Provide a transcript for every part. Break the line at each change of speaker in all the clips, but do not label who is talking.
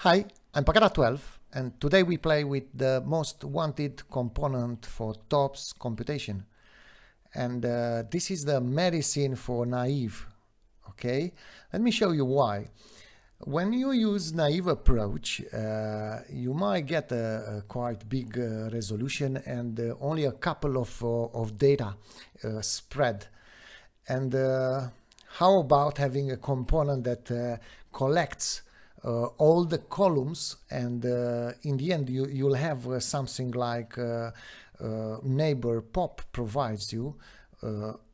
Hi, I'm Pagara12, and today we play with the most wanted component for TOPS computation. And this is the medicine for naive, okay? Let me show you why. When you use naive approach, you might get a quite big resolution and only a couple of data spread. And how about having a component that collects all the columns, and in the end you'll have something like neighbor pop provides you,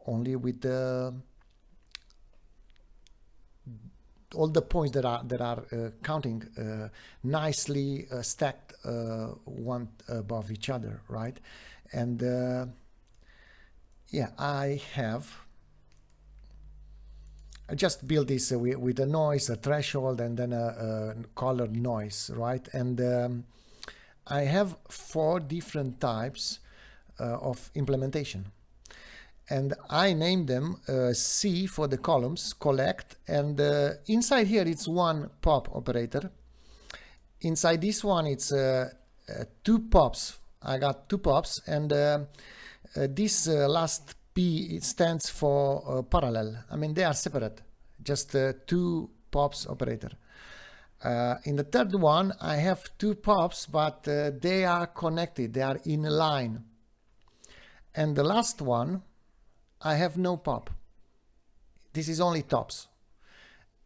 only with all the points that are counting nicely stacked one above each other, right? And yeah, I just built this with a noise, a threshold, and then a colored noise, right? And I have 4 different types of implementation. And I named them C for the columns, collect, and inside here it's one pop operator. Inside this one it's 2 pops. I got 2 pops, and this last P, it stands for parallel. I mean, they are separate, just 2 pops operator. In the third one, I have 2 pops, but they are connected, they are in a line. And the last one, I have no pop. This is only tops.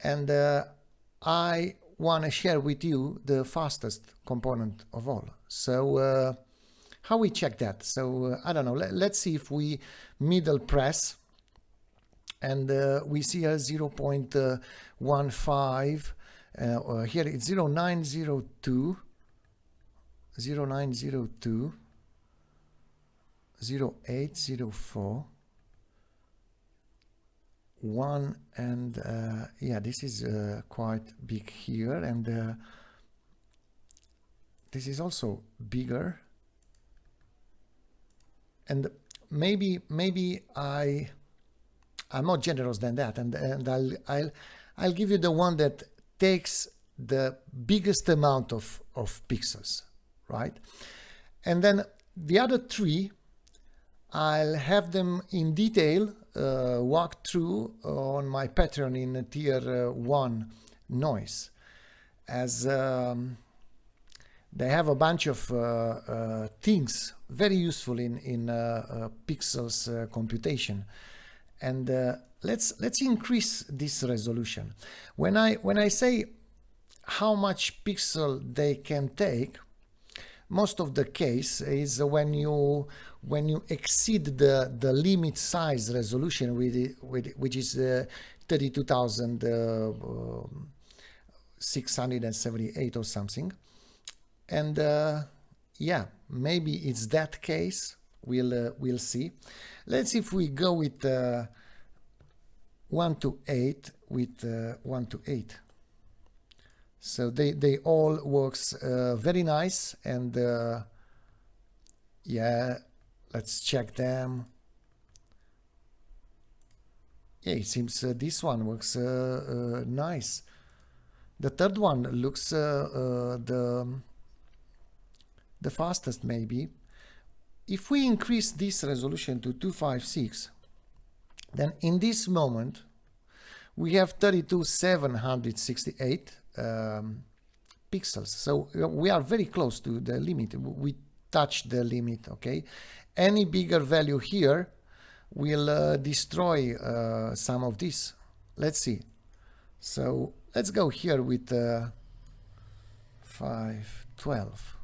And I want to share with you the fastest component of all. So how we check that? So I don't know, let's see if we middle press, and we see a 0.15, here it's 0902, 0902, 0804, 1, and yeah, this is quite big here, and this is also bigger. And maybe I'm more generous than that, and I'll give you the one that takes the biggest amount of pixels, right? And then the other 3, I'll have them in detail walk through on my pattern in tier 1 noise, as they have a bunch of things very useful in pixels computation. And let's increase this resolution. When I say how much pixel they can take, most of the case is when you exceed the limit size resolution which is 32,678 or something. And yeah, maybe it's that case. We'll see. Let's see if we go with 1 to 8 with 1 to 8. So they all works very nice, and yeah, let's check them. Yeah, it seems this one works nice. The third one looks the fastest, maybe. If we increase this resolution to 256, then in this moment we have 32,768 pixels. So we are very close to the limit. We touch the limit, okay? Any bigger value here will destroy some of this. Let's see. So let's go here with 512.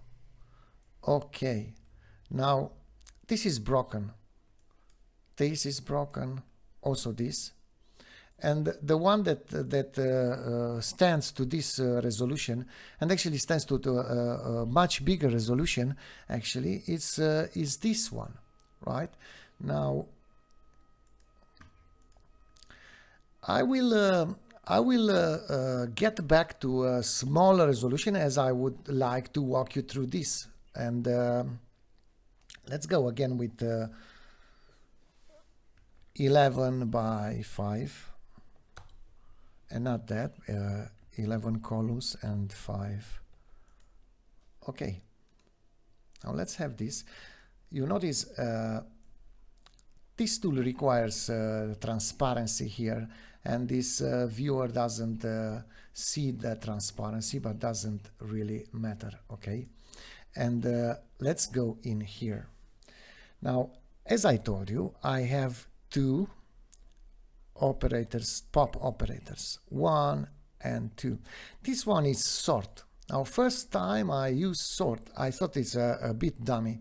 Okay. Now, this is broken. This is broken. Also this. And the one that stands to this resolution, and actually stands to a much bigger resolution, actually, is this one, right? Now, I will get back to a smaller resolution, as I would like to walk you through this. And let's go again with 11 by 5, and not that, 11 columns and 5. Okay, now let's have this. You notice this tool requires transparency here, and this viewer doesn't see the transparency, but doesn't really matter. Okay, and let's go in here. Now, as I told you, I have two operators, pop operators, 1 and 2. This one is sort. Now, first time I used sort, I thought it's a bit dummy,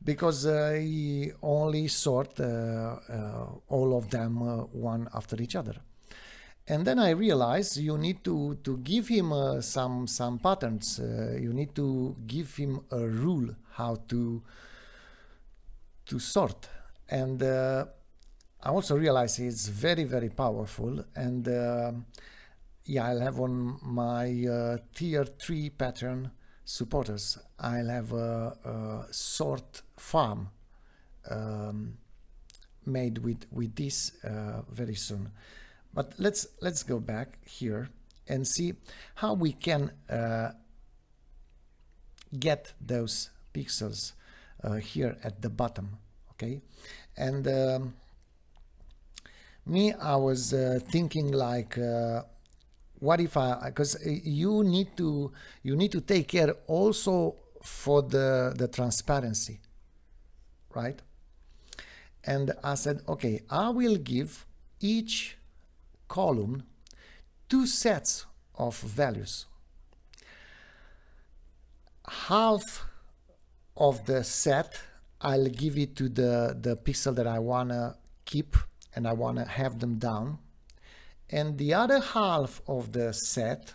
because he only sort all of them one after each other. And then I realized you need to give him some patterns. You need to give him a rule how to sort. And I also realized it's very, very powerful. And yeah, I'll have on my tier 3 pattern supporters, I'll have a sort farm made with this very soon. But let's go back here and see how we can get those pixels here at the bottom. Okay, and I was thinking like, what if because you need to take care also for the transparency, right? And I said, okay, I will give each column 2 sets of values. Half of the set I'll give it to the pixel that I wanna keep and I wanna have them down. And the other half of the set,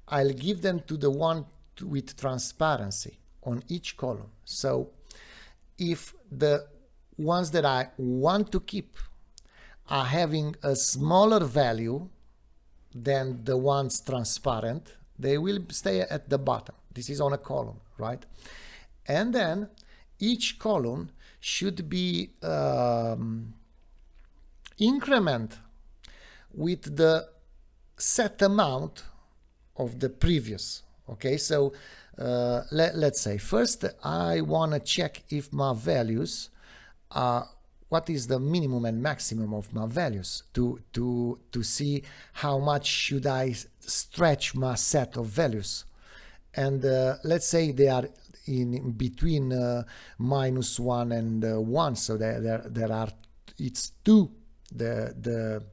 I'll give them to the one with transparency on each column. So if the ones that I want to keep are having a smaller value than the ones transparent, they will stay at the bottom. This is on a column, right? And then each column should be increment with the set amount of the previous. Okay, so let's say first I want to check if my values are, what is the minimum and maximum of my values to see how much should I stretch my set of values. And let's say they are in between -1 and 1, so there are, it's 2 the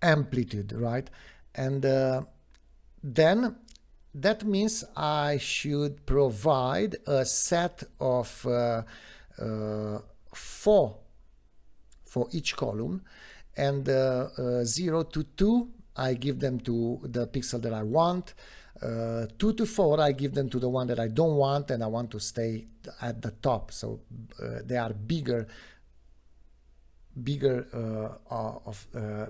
amplitude, right? And then that means I should provide a set of 4 for each column, and 0 to 2 I give them to the pixel that I want, 2 to 4 I give them to the one that I don't want and I want to stay at the top, so they are bigger of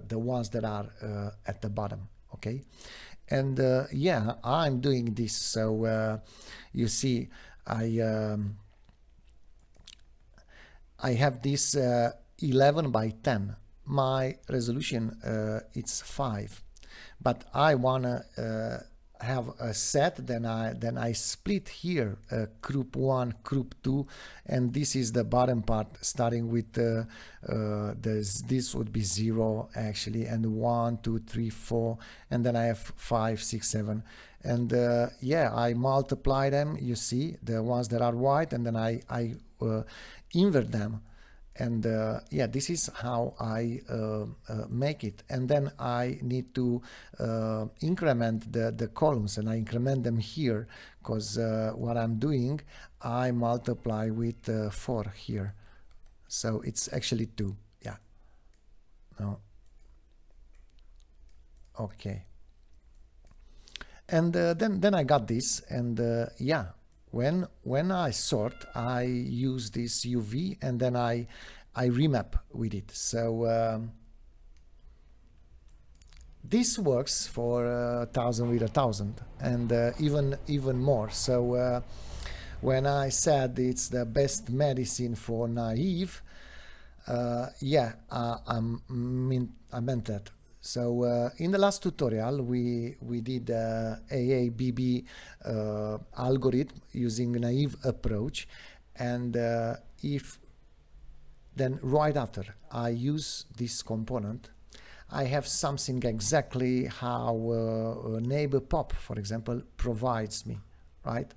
the ones that are at the bottom. Okay, and yeah, I'm doing this. So you see, I have this 11 by 10. My resolution it's 5, but I wanna have a set. Then I split here group 1, group 2, and this is the bottom part, starting with this would be 0 actually, and 1, 2, 3, 4, and then I have 5, 6, 7, and yeah, I multiply them. You see the ones that are white, and then I invert them. And yeah, this is how I make it. And then I need to increment the columns, and I increment them here, because what I'm doing, I multiply with 4 here. So it's actually 2. Yeah. No. Okay. And then I got this, and yeah. When I sort, I use this UV, and then I remap with it. So this works for 1000 with 1000, and even more. So when I said it's the best medicine for naive, yeah, I meant that. So in the last tutorial we did AABB algorithm using naive approach, and if then right after I use this component, I have something exactly how neighbor pop, for example, provides me, right?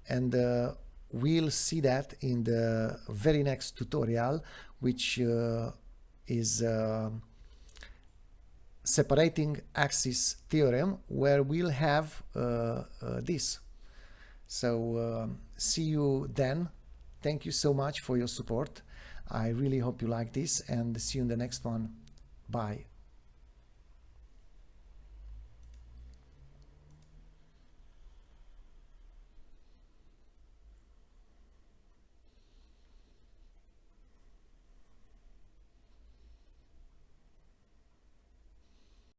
And we'll see that in the very next tutorial, which is separating axis theorem, where we'll have this. So see you then. Thank you so much for your support. I really hope you like this, and see you in the next one. Bye.